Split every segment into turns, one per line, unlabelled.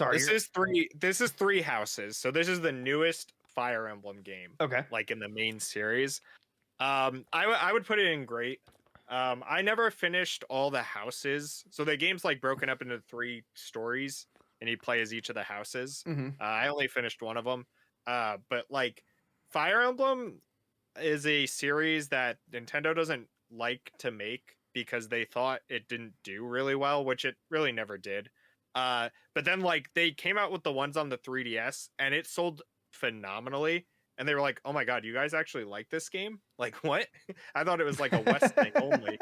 Sorry.
This is three houses. So this is the newest Fire Emblem game,
Okay.
like in the main series. I would put it in great. I never finished all the houses, so the game's like broken up into three stories, and you play as each of the houses.
Mm-hmm.
I only finished one of them. But like Fire Emblem is a series that Nintendo doesn't like to make because they thought it didn't do really well, which it really never did. But then like they came out with the ones on the 3DS and it sold phenomenally. And they were like, "Oh my god, you guys actually like this game? Like what? I thought it was like a West thing only."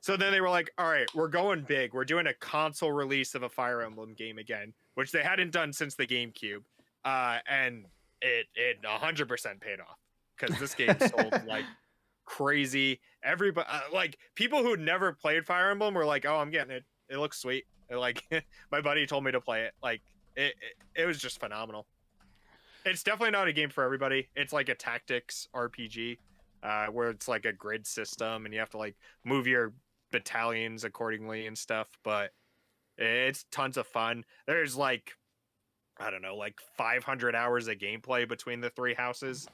So then they were like, "All right, we're going big. We're doing a console release of a Fire Emblem game again, which they hadn't done since the GameCube." And it 100% paid off because this game sold like crazy. Everybody, like people who never played Fire Emblem were like, "Oh, I'm getting it. It looks sweet." And, like my buddy told me to play it. Like it was just phenomenal. It's definitely not a game for everybody. It's like a tactics RPG, where it's like a grid system and you have to like move your battalions accordingly and stuff. But it's tons of fun. There's like I don't know, like 500 hours of gameplay between the three houses.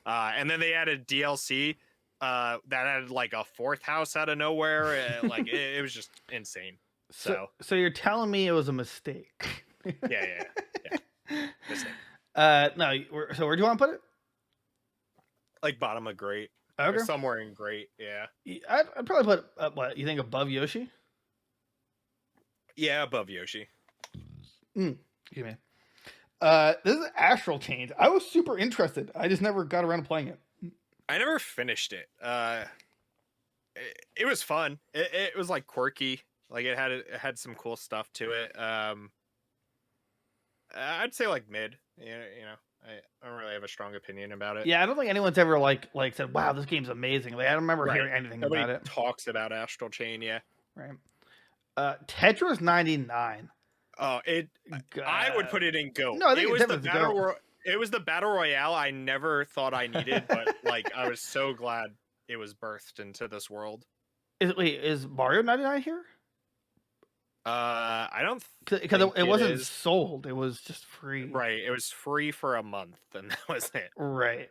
And then they added DLC that added like a fourth house out of nowhere. Like it was just insane.
So you're telling me it was a mistake?
Yeah. Mistake.
No. So where do you want to put it?
Like bottom of great.
Okay.
Or somewhere in great. Yeah.
I'd probably put what you think above Yoshi.
Yeah, above Yoshi.
Excuse me. This is Astral Chain. I was super interested. I just never got around to playing it.
I never finished it. It was fun. It was like quirky. Like it had some cool stuff to it. I'd say like mid. You know, I don't really have a strong opinion about it.
Yeah, I don't think anyone's ever like said, "Wow, this game's amazing." Like I don't remember hearing anything
Nobody
about it.
talks about Astral Chain, yeah.
Right. Tetris 99.
Oh, I would put it in GOAT.
No, I think
it was the
battle
battle. It was the battle royale I never thought I needed, but like I was so glad it was birthed into this world.
Is Mario 99 here?
I don't
because it wasn't sold. It was just free.
Right. It was free for a month, and that was it.
Right.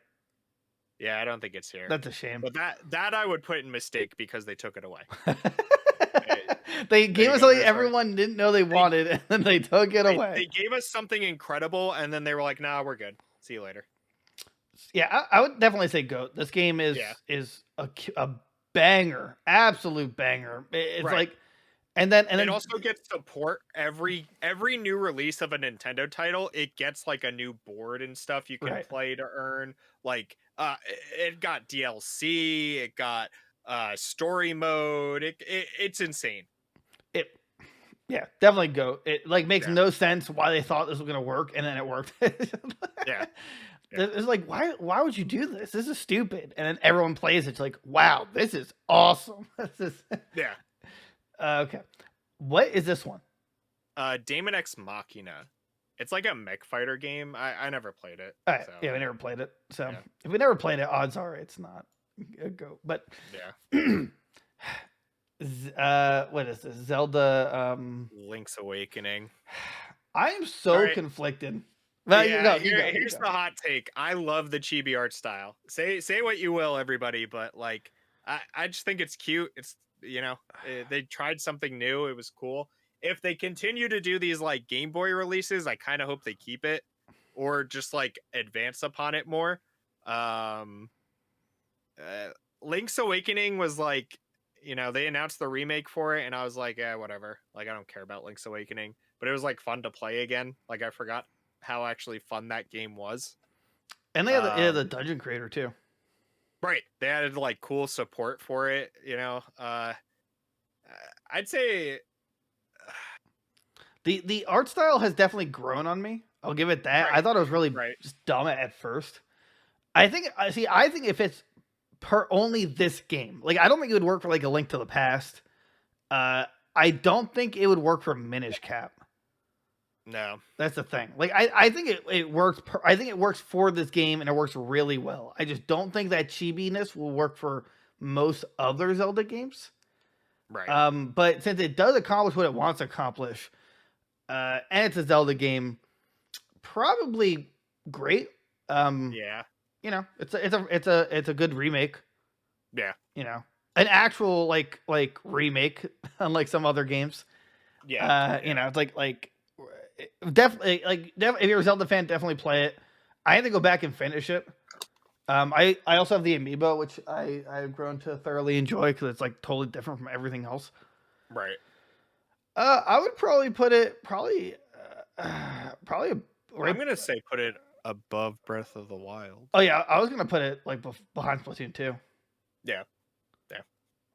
Yeah, I don't think it's here.
That's a shame.
But that I would put in mistake because they took it away.
They gave us something everyone didn't know they wanted, and then they took it away.
They gave us something incredible, and then they were like, "Nah, we're good. See you later."
Yeah, I would definitely say GOAT. This game is a banger, absolute banger. It's like, and then
it also gets support every new release of a Nintendo title. It gets like a new board and stuff you can play to earn. Like, it got DLC. It got story mode. It's insane.
Yeah, definitely GOAT. It like makes no sense why they thought this was gonna work, and then it worked.
Yeah.
It's like, why would you do this? This is stupid. And then everyone plays it. It's like, wow, this is awesome.
Yeah.
Okay. What is this one?
Daemon X Machina. It's like a mech fighter game. I never played it.
All right. So. Yeah, we never played it. So if we never played it, odds are it's not a GOAT. But what is this? Zelda
Link's Awakening.
I am so conflicted.
Well, here's the hot take. I love the chibi art style. Say what you will, everybody, but like I just think it's cute. It's they tried something new. It was cool. If they continue to do these like Game Boy releases, I kind of hope they keep it or just like advance upon it more. Link's Awakening was like, they announced the remake for it and I was like, yeah, whatever. Like I don't care about Link's Awakening, but it was like fun to play again. Like I forgot how actually fun that game was.
And they had the dungeon creator too.
Right. They added like cool support for it, I'd say
the art style has definitely grown on me. I'll give it that. I thought it was really just dumb at first. I think if it's per only this game, like I don't think it would work for like a Link to the Past. I don't think it would work for Minish Cap.
No,
that's the thing. Like I think it works. I think it works for this game and it works really well. I just don't think that chibiness will work for most other Zelda games.
Right.
But since it does accomplish what it wants to accomplish, and it's a Zelda game. Probably great.
Yeah.
It's a good remake.
Yeah.
An actual like remake, unlike some other games.
Yeah.
It's like definitely if you're a Zelda fan, definitely play it. I had to go back and finish it. I also have the amiibo, which I've grown to thoroughly enjoy because it's like totally different from everything else.
Right.
I would probably put it probably.
I'm gonna say put it above Breath of the Wild.
Oh yeah, I was gonna put it like behind Splatoon 2.
Yeah.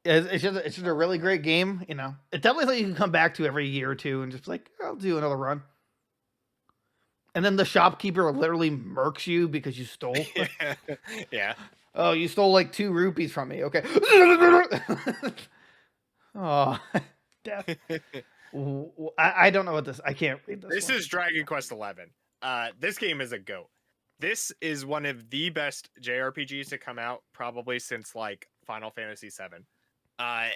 It's just a really great game. It's definitely something you can come back to every year or two and just like, I'll do another run. And then the shopkeeper literally murks you because you stole.
Yeah.
Oh, you stole like 2 rupees from me. Okay. Oh, death. I don't know what this. I can't read this.
This is Dragon Quest XI. This game is a goat. This is one of the best JRPGs to come out probably since like Final Fantasy VII. I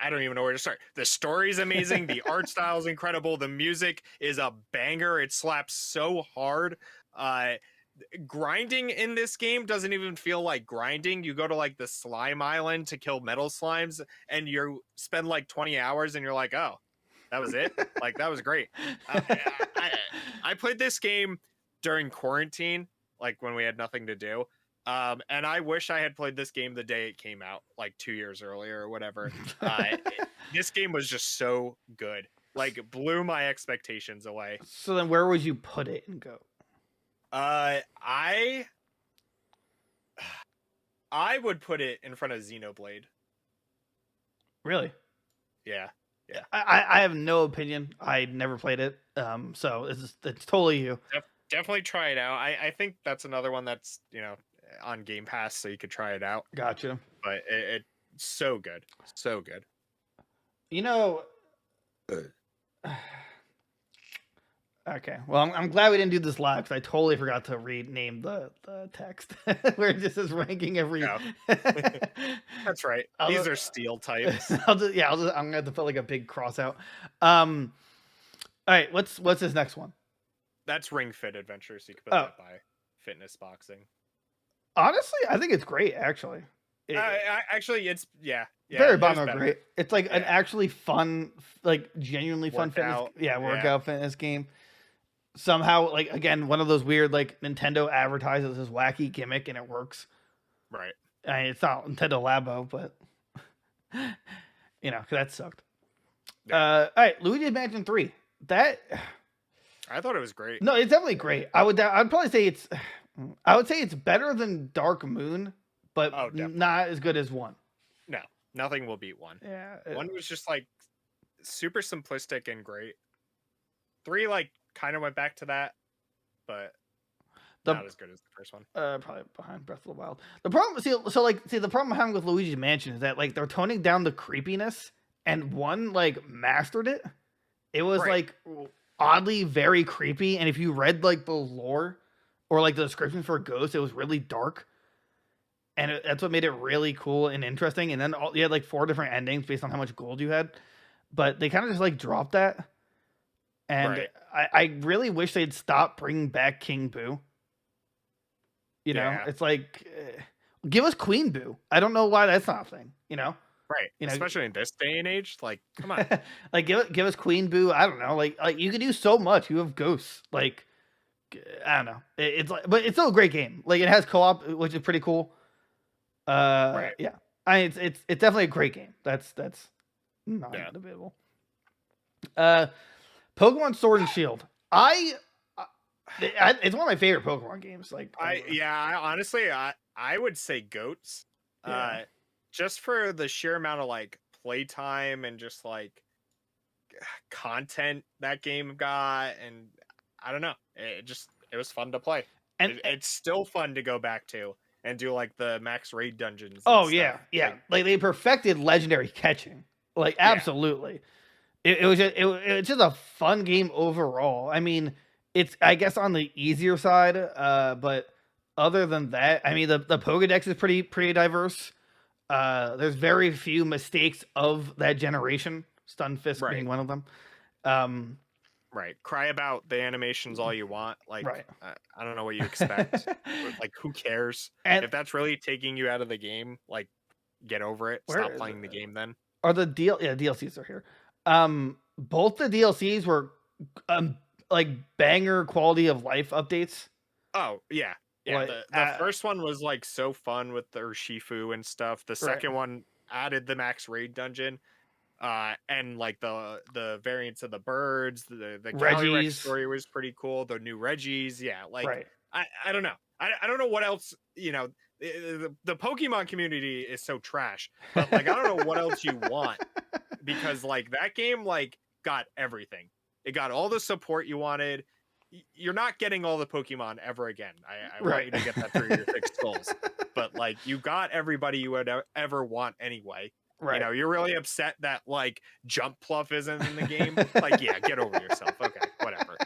don't even know where to start. The story's amazing. The art style is incredible. The music is a banger. It slaps so hard. Grinding in this game doesn't even feel like grinding. You go to like the slime island to kill metal slimes, and you spend like 20 hours, and you're like, oh, that was it. Like that was great. I played this game during quarantine, like when we had nothing to do. And I wish I had played this game the day it came out, like 2 years earlier or whatever. This game was just so good. Like, blew my expectations away.
So then where would you put it and go?
I would put it in front of Xenoblade.
Really?
Yeah.
I have no opinion. I never played it. So it's totally you.
Definitely try it out. I think that's another one that's, on Game Pass, so you could try it out.
Gotcha.
But it's so good. So good.
Okay. Well, I'm glad we didn't do this live because I totally forgot to rename the text where it just is ranking every.
No. That's right. These are steel types.
I'm gonna have to put like a big cross out. All right. What's this next one?
That's Ring Fit Adventure, so you can put that by Fitness Boxing.
Honestly, I think it's great. Actually,
actually, it's
very bottom great. It's like an actually fun, like genuinely fun
workout.
Workout fitness game. Somehow, like again, one of those weird like Nintendo advertises this wacky gimmick and it works.
Right.
I mean, it's not Nintendo Labo, but that sucked. Yeah. All right, Luigi's Mansion 3. That
I thought it was great.
No, it's definitely great. I'd probably say it's better than Dark Moon, but not as good as 1.
No, nothing will beat 1.
Yeah.
1 was just like super simplistic and great. 3 like kind of went back to that, but not as good as the first one.
Probably behind Breath of the Wild. The problem, the problem I'm having with Luigi's Mansion is that like they're toning down the creepiness, and 1 like mastered it. It was like oddly very creepy, and if you read like the lore or like the description for Ghost, it was really dark, and that's what made it really cool and interesting. And then you had like 4 different endings based on how much gold you had, but they kind of just like dropped that. And I really wish they'd stop bringing back King Boo. It's like, give us Queen Boo. I don't know why that's not a thing,
Right. Especially in this day and age. Like, come on.
Like, give us Queen Boo. I don't know. Like you can do so much. You have ghosts. Like, I don't know. It's like, but it's still a great game. Like, it has co-op, which is pretty cool. Yeah. It's definitely a great game. That's not debatable. Pokemon Sword and Shield. It's one of my favorite Pokemon games. Like,
honestly, I would say goats. Just for the sheer amount of like playtime and just like content that game got, and I don't know, it was fun to play, and it's still fun to go back to and do like the max raid dungeons.
Oh yeah. Like they perfected legendary catching. Like absolutely. It was just a fun game overall. I mean, it's I guess on the easier side, but other than that, I mean the Pokédex is pretty diverse. There's very few mistakes of that generation. Stunfisk being one of them.
Right. Cry about the animations all you want. Like,
Right.
I don't know what you expect. Like, who cares?
And
If that's really taking you out of the game, like, get over it.
where
Stop
is it?
playing the game then.
Are the DLCs are here. Both the DLCs were like banger quality of life updates.
Oh, yeah. Yeah,
Like
the first one was, like, so fun with the Urshifu and stuff. The
right.
second one added the max raid dungeon, and, like, the variants of the birds, the Calyrex
Reggies.
story was pretty cool, the new Reggies, yeah, like,
Right.
I don't know. I don't know what else, the Pokemon community is so trash, but, like, I don't know what else you want because, like, that game, like, got everything. It got all the support you wanted. You're not getting all the Pokemon ever again. I want
Right.
you to get that through your thick skulls. But like you got everybody you would ever want anyway.
Right.
You're really upset that like Jump Pluff isn't in the game. Like, yeah, get over yourself. Okay, whatever.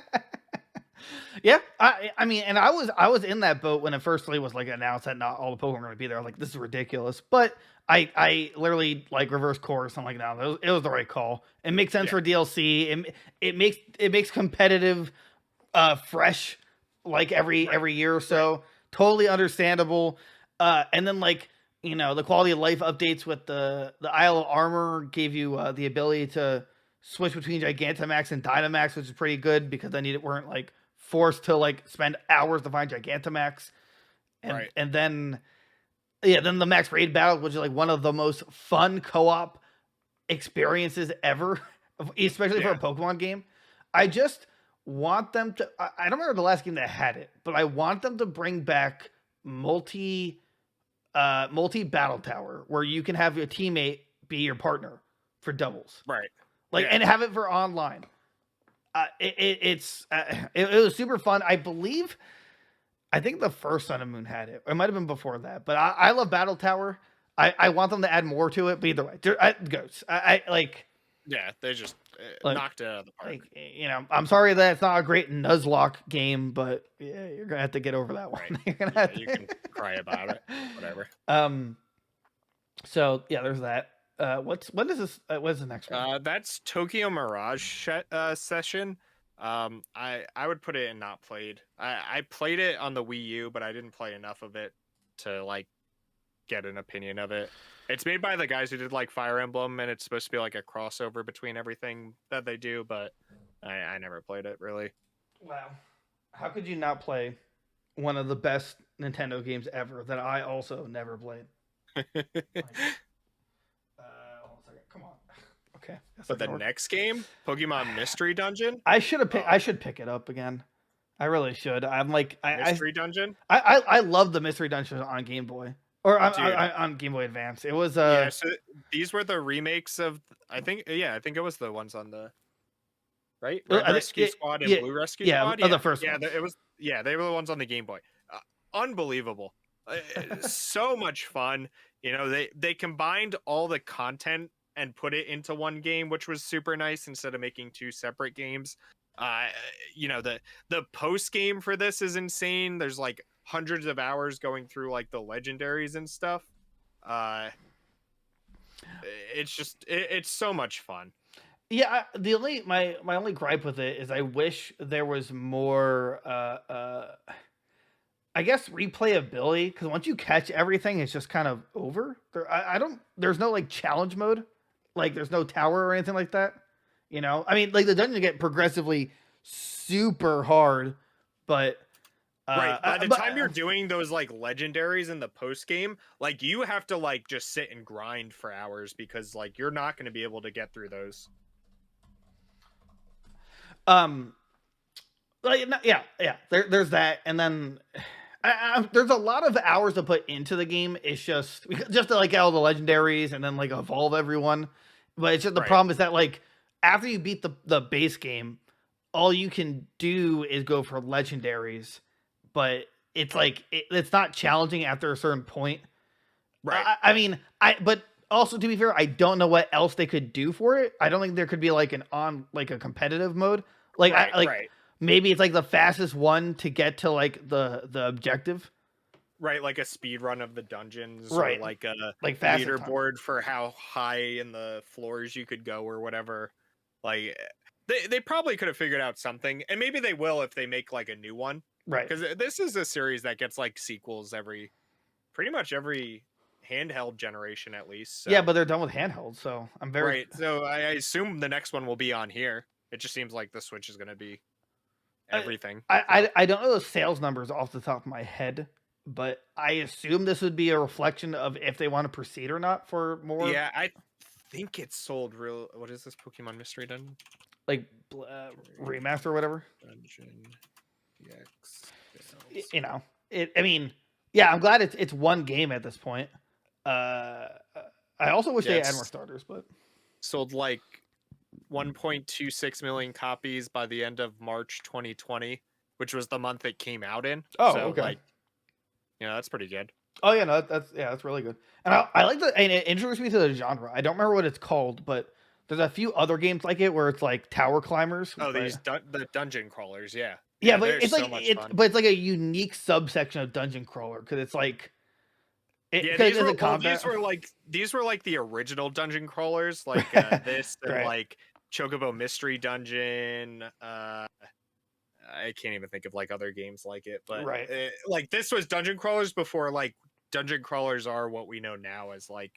Yeah, I mean, and I was in that boat when it firstly was like announced that not all the Pokemon were going to be there. I was like, this is ridiculous. But I literally like reverse course. I'm like, no, it was the right call. It makes sense for DLC. It makes competitive, fresh, like every year or so. Right. Totally understandable. And then like the quality of life updates with the Isle of Armor gave you the ability to switch between Gigantamax and Dynamax, which is pretty good because then you weren't like forced to like spend hours to find Gigantamax. And
right.
and then then the max raid battle, which is like one of the most fun co-op experiences ever, especially for a Pokemon game. I just want them to I don't remember the last game that had it, but I want them to bring back multi battle tower where you can have your teammate be your partner for doubles.
Right.
Like and have it for online. It was super fun. I think the first Sun and Moon had it. It might have been before that, but I love Battle Tower. I want them to add more to it, but either way, Ghosts. I like.
Yeah, they just knocked it out of the park.
Like, I'm sorry that it's not a great Nuzlocke game, but yeah, you're gonna have to get over that one.
Right.
You're gonna have to...
You can cry about it. Whatever.
So yeah, there's that. What is this? What's the next one?
That's Tokyo Mirage Session. I would put it in not played. I played it on the Wii U, but I didn't play enough of it to like get an opinion of it. It's made by the guys who did like Fire Emblem, and it's supposed to be like a crossover between everything that they do, but I never played it really.
Wow. How could you not play one of the best Nintendo games ever that I also never played? Come on. Okay.
But the next game, Pokemon Mystery Dungeon,
I should pick it up again. I really should. I'm like
Mystery Dungeon.
I love the Mystery Dungeon on Game Boy or on Game Boy Advance. It was
yeah. So these were the remakes of I think it was the ones on the right Red Rescue Squad and Blue Rescue Squad.
Yeah, the first.
Yeah, it was. Yeah, they were the ones on the Game Boy. Unbelievable. So much fun. They combined all the content and put it into one game, which was super nice instead of making two separate games. The post game for this is insane. There's like hundreds of hours going through like the legendaries and stuff. It's so much fun.
Yeah, my only gripe with it is I wish there was more I guess replayability, because once you catch everything, it's just kind of over. There's no like challenge mode, like there's no tower or anything like that. I mean, like the dungeons get progressively super hard, but
right by the time you're doing those like legendaries in the post game, like you have to like just sit and grind for hours because like you're not going to be able to get through those.
There's that, and then there's a lot of hours to put into the game. It's just to like get all the legendaries and then like evolve everyone. But it's just the problem is that like after you beat the base game, all you can do is go for legendaries. But it's like it's not challenging after a certain point.
Right.
But also to be fair, I don't know what else they could do for it. I don't think there could be like a competitive mode. Like maybe it's like the fastest one to get to like the objective.
Right, like a speed run of the dungeons,
right?
Or like a
leaderboard
for how high in the floors you could go, or whatever. Like They probably could have figured out something, and maybe they will if they make like a new one.
Right.
Because this is a series that gets like sequels pretty much every handheld generation at least. So.
Yeah, but they're done with handheld, so I'm very
right. So I assume the next one will be on here. It just seems like the Switch is going to be everything.
I don't know the sales numbers off the top of my head, but I assume this would be a reflection of if they want to proceed or not for more.
Yeah, I think it's sold real. What is this Pokemon Mystery Dungeon?
Like remaster or whatever.
Dungeon DX.
You know, I mean, yeah, I'm glad it's one game at this point. I also wish they had more starters, but
sold like 1.26 million copies by the end of March 2020, which was the month it came out in.
Oh, so, okay.
Like, that's pretty good.
Oh yeah, no, that's really good. And I like and it introduced me to the genre. I don't remember what it's called, but there's a few other games like it where it's like tower climbers.
Oh, these the dungeon crawlers, yeah.
Yeah, but it's like it's like a unique subsection of dungeon crawler because it's like.
These were like the original dungeon crawlers, like this and right. Like Chocobo Mystery Dungeon. I can't even think of like other games like it, but
right.
Like this was dungeon crawlers before like dungeon crawlers are what we know now as like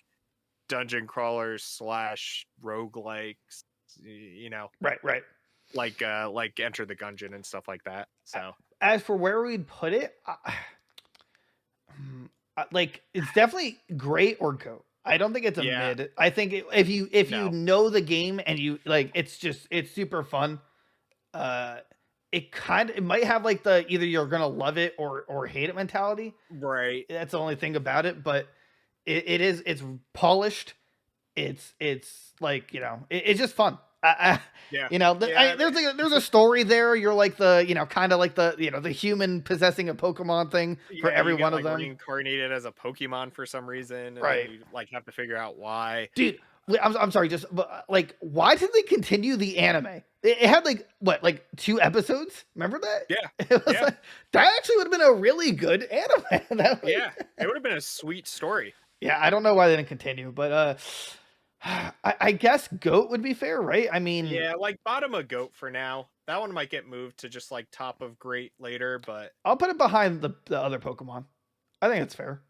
dungeon crawlers / roguelikes,
Right.
Like Enter the Gungeon and stuff like that. So
as for where we'd put it, like it's definitely great or go. I don't think it's a mid. I think if you know the game and you like, it's super fun. It might have like the either you're gonna love it or hate it mentality.
Right.
That's the only thing about it, but it's polished. It's like it's just fun. There's a story there. You're like the kind of like the the human possessing a Pokemon thing for every one of them.
Reincarnated as a Pokemon for some reason, and
right?
You like have to figure out why.
Dude, I'm sorry. Just like why did they continue the anime? It had like 2 episodes. Remember that?
Yeah,
it was like, that actually would have been a really good anime.
It would have been a sweet story.
Yeah, I don't know why they didn't continue, but I guess GOAT would be fair, right? I mean,
yeah, like bottom of GOAT for now. That one might get moved to just like top of great later, but
I'll put it behind the other Pokemon. I think it's fair.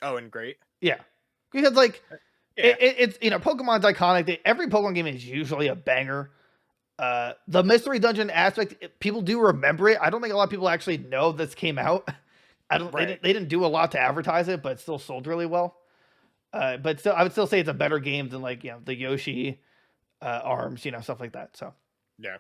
Oh, and great.
Yeah, because like it's Pokemon's iconic. Every Pokemon game is usually a banger. The mystery dungeon aspect, people do remember it. I don't think a lot of people actually know this came out. They didn't do a lot to advertise it, but it still sold really well. But still, I would still say it's a better game than like the Yoshi, Arms, stuff like that. So
yeah.